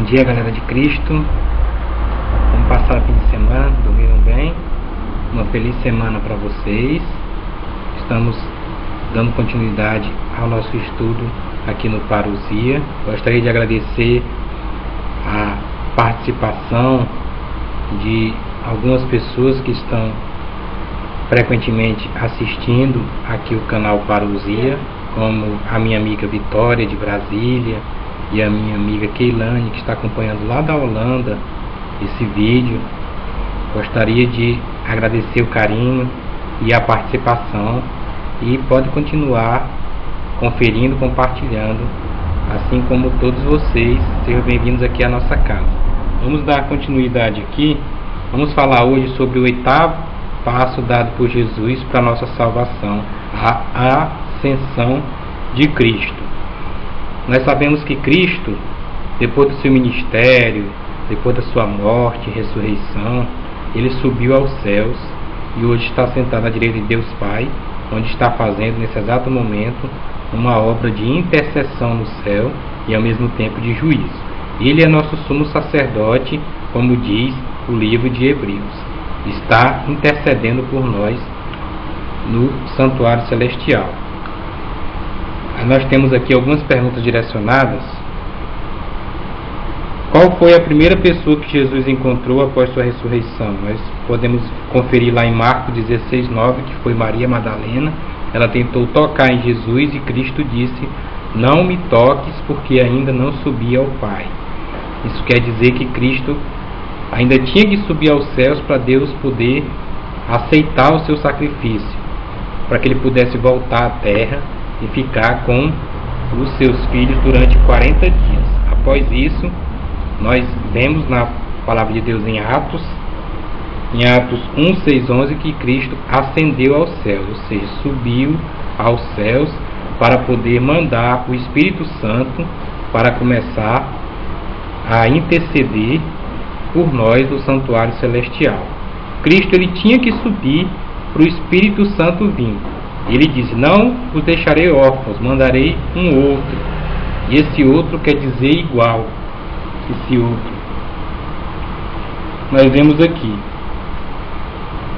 Bom dia, galera de Cristo. Vamos passar o fim de semana, dormiram bem? Uma feliz semana para vocês. Estamos dando continuidade ao nosso estudo aqui no Parousia. Gostaria de agradecer a participação de algumas pessoas que estão frequentemente assistindo aqui o canal Parousia, como a minha amiga Vitória de Brasília e a minha amiga Keilane, que está acompanhando lá da Holanda esse vídeo. Gostaria de agradecer o carinho e a participação, e pode continuar conferindo, compartilhando, assim como todos vocês. Sejam bem-vindos aqui à nossa casa. Vamos dar continuidade aqui. Vamos falar hoje sobre o 8º passo dado por Jesus para a nossa salvação, a ascensão de Cristo. Nós sabemos que Cristo, depois do seu ministério, depois da sua morte e ressurreição, ele subiu aos céus e hoje está sentado à direita de Deus Pai, onde está fazendo nesse exato momento uma obra de intercessão no céu e ao mesmo tempo de juízo. Ele é nosso sumo sacerdote, como diz o livro de Hebreus. Está intercedendo por nós no santuário celestial. Nós temos aqui algumas perguntas direcionadas. Qual foi a primeira pessoa que Jesus encontrou após sua ressurreição? Nós podemos conferir lá em Marcos 16:9, que foi Maria Madalena. Ela tentou tocar em Jesus e Cristo disse: "Não me toques, porque ainda não subi ao Pai." Isso quer dizer que Cristo ainda tinha que subir aos céus para Deus poder aceitar o seu sacrifício, para que ele pudesse voltar à terra e ficar com os seus filhos durante 40 dias. Após isso, nós vemos na palavra de Deus em Atos 1, 6, 11, que Cristo ascendeu aos céus, ou seja, subiu aos céus para poder mandar o Espírito Santo para começar a interceder por nós no santuário celestial. Cristo ele tinha que subir para o Espírito Santo vir. Ele disse: "Não os deixarei órfãos, mandarei um outro." E esse outro quer dizer igual. Esse outro nós vemos aqui.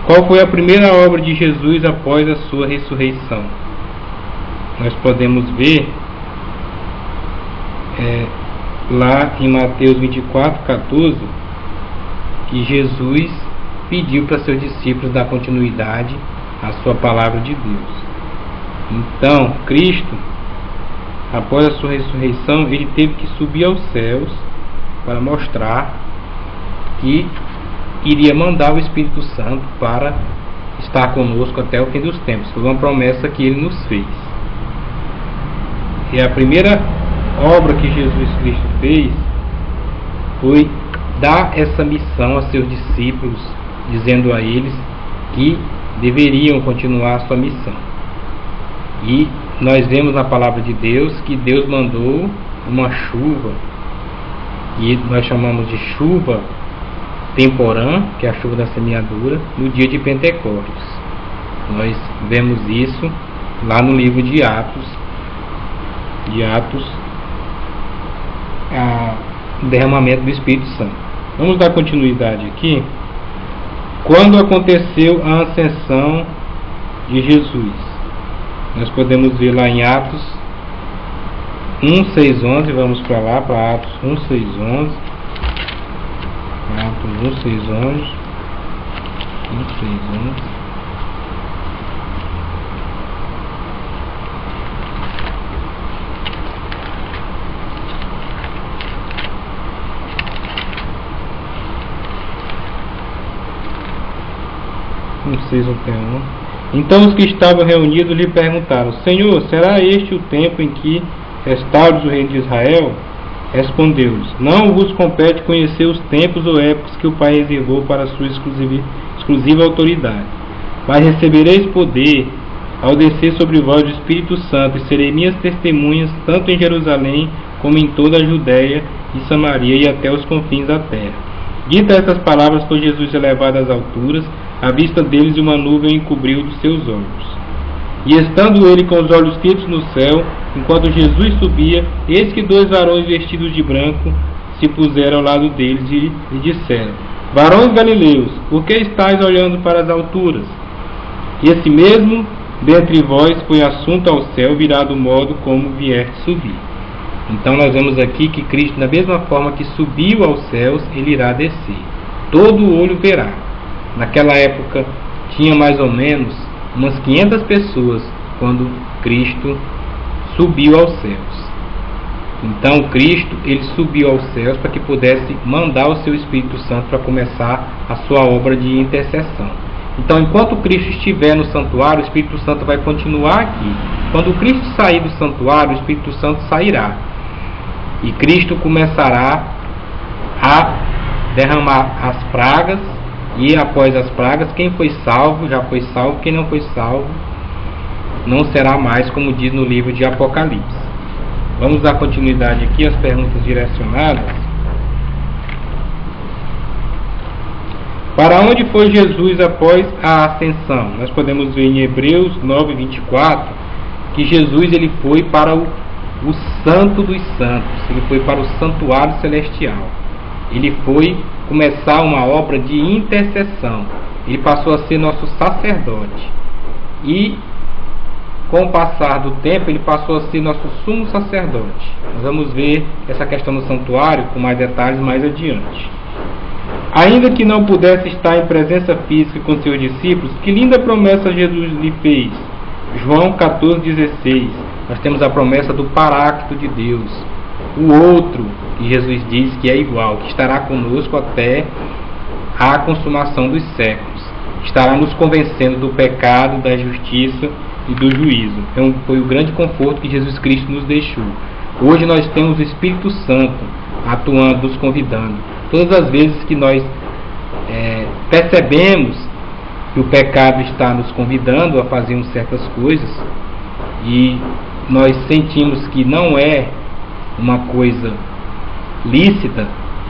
Qual foi a primeira obra de Jesus após a sua ressurreição? Nós podemos ver lá em Mateus 24:14, que Jesus pediu para seus discípulos dar continuidade à sua palavra de Deus. Então, Cristo, após a sua ressurreição, ele teve que subir aos céus para mostrar que iria mandar o Espírito Santo para estar conosco até o fim dos tempos. Foi uma promessa que ele nos fez. E a primeira obra que Jesus Cristo fez foi dar essa missão a seus discípulos, dizendo a eles que deveriam continuar a sua missão. E nós vemos na palavra de Deus que Deus mandou uma chuva, e nós chamamos de chuva temporã, que é a chuva da semeadura, no dia de Pentecostes. Nós vemos isso lá no livro de Atos, o derramamento do Espírito Santo. Vamos dar continuidade aqui. Quando aconteceu a ascensão de Jesus? Nós podemos ver lá em Atos 1, 6, 11. Vamos para lá, para Atos 1, 6, 11. Atos 1, 6, 11. 1, 6, 11. Então os que estavam reunidos lhe perguntaram: "Senhor, será este o tempo em que restaures o reino de Israel?" Respondeu-lhes: "Não vos compete conhecer os tempos ou épocas que o Pai reservou para a sua exclusiva autoridade. Mas recebereis poder ao descer sobre vós o Espírito Santo, e serei minhas testemunhas tanto em Jerusalém como em toda a Judéia e Samaria e até os confins da terra." Ditas estas palavras, foi Jesus elevado às alturas, à vista deles uma nuvem encobriu dos seus olhos. E estando ele com os olhos fitos no céu, enquanto Jesus subia, eis que 2 varões vestidos de branco se puseram ao lado deles e lhe disseram: varões galileus, por que estáis olhando para as alturas? Esse mesmo dentre vós foi assunto ao céu, virá do modo como vieste subir. Então nós vemos aqui que Cristo, da mesma forma que subiu aos céus, ele irá descer. Todo olho verá. Naquela época tinha mais ou menos umas 500 pessoas quando Cristo subiu aos céus. Então Cristo, ele subiu aos céus para que pudesse mandar o seu Espírito Santo para começar a sua obra de intercessão. Então, enquanto Cristo estiver no santuário, o Espírito Santo vai continuar aqui. Quando Cristo sair do santuário, o Espírito Santo sairá. E Cristo começará a derramar as pragas, e após as pragas, quem foi salvo, já foi salvo, quem não foi salvo, não será mais, como diz no livro de Apocalipse. Vamos dar continuidade aqui às perguntas direcionadas. Para onde foi Jesus após a ascensão? Nós podemos ver em Hebreus 9:24 que Jesus ele foi para o Santo dos Santos, ele foi para o santuário celestial. Ele foi começar uma obra de intercessão. Ele passou a ser nosso sacerdote. E com o passar do tempo, ele passou a ser nosso sumo sacerdote. Nós vamos ver essa questão do santuário com mais detalhes mais adiante. Ainda que não pudesse estar em presença física com seus discípulos, que linda promessa Jesus lhe fez. João 14,16. Nós temos a promessa do Paráclito de Deus. O outro, que Jesus diz que é igual, que estará conosco até a consumação dos séculos. Estará nos convencendo do pecado, da justiça e do juízo. Então, foi o grande conforto que Jesus Cristo nos deixou. Hoje nós temos o Espírito Santo atuando, nos convidando. Todas as vezes que nós percebemos que o pecado está nos convidando a fazermos certas coisas e nós sentimos que não é uma coisa lícita,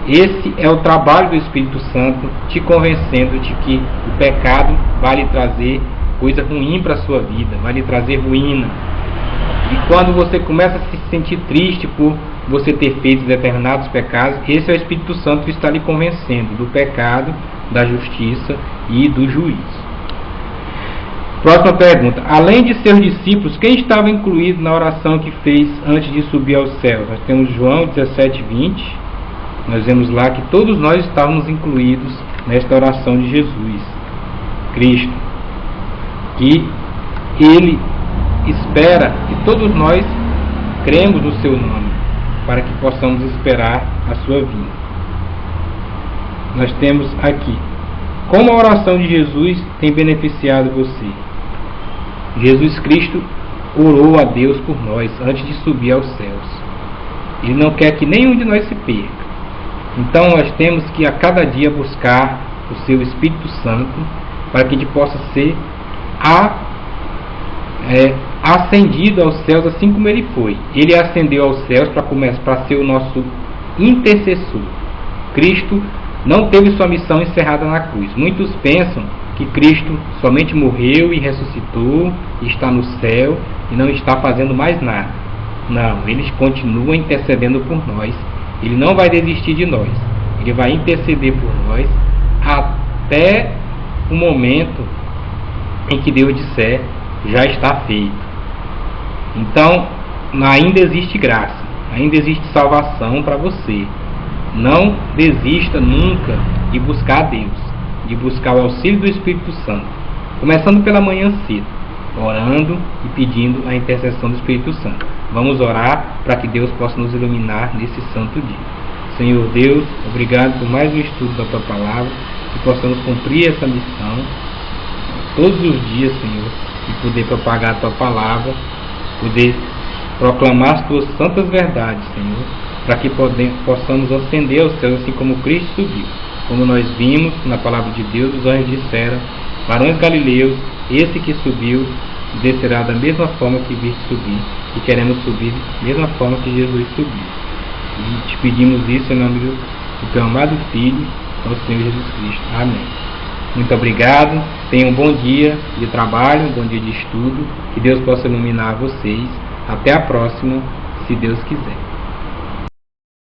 esse é o trabalho do Espírito Santo te convencendo de que o pecado vai lhe trazer coisa ruim para a sua vida, vai lhe trazer ruína. E quando você começa a se sentir triste por você ter feito determinados pecados, esse é o Espírito Santo que está lhe convencendo do pecado, da justiça e do juízo. Próxima pergunta. Além de seus discípulos, quem estava incluído na oração que fez antes de subir aos céus? Nós temos João 17:20. Nós vemos lá que todos nós estávamos incluídos nesta oração de Jesus Cristo, que Ele espera que todos nós cremos no seu nome, para que possamos esperar a sua vinda. Nós temos aqui, como a oração de Jesus tem beneficiado você? Jesus Cristo orou a Deus por nós antes de subir aos céus. Ele não quer que nenhum de nós se perca. Então nós temos que a cada dia buscar o seu Espírito Santo para que ele possa ser ascendido aos céus assim como ele foi. Ele ascendeu aos céus para ser o nosso intercessor. Cristo não teve sua missão encerrada na cruz. Muitos pensam que Cristo somente morreu e ressuscitou, e está no céu e não está fazendo mais nada. Não, ele continua intercedendo por nós. Ele não vai desistir de nós. Ele vai interceder por nós até o momento em que Deus disser, já está feito. Então, ainda existe graça, ainda existe salvação para você. Não desista nunca de buscar a Deus, de buscar o auxílio do Espírito Santo, começando pela manhã cedo, orando e pedindo a intercessão do Espírito Santo. Vamos orar para que Deus possa nos iluminar nesse santo dia. Senhor Deus, obrigado por mais um estudo da Tua Palavra, que possamos cumprir essa missão todos os dias, Senhor, e poder propagar a Tua Palavra, poder proclamar as Tuas santas verdades, Senhor, para que possamos ascender aos céus assim como Cristo subiu. Como nós vimos na Palavra de Deus, os anjos disseram, varões galileus, esse que subiu descerá da mesma forma que viste subir, e queremos subir da mesma forma que Jesus subiu. E te pedimos isso em nome do Teu amado Filho, nosso Senhor Jesus Cristo. Amém. Muito obrigado, tenham um bom dia de trabalho, um bom dia de estudo, que Deus possa iluminar vocês. Até a próxima, se Deus quiser.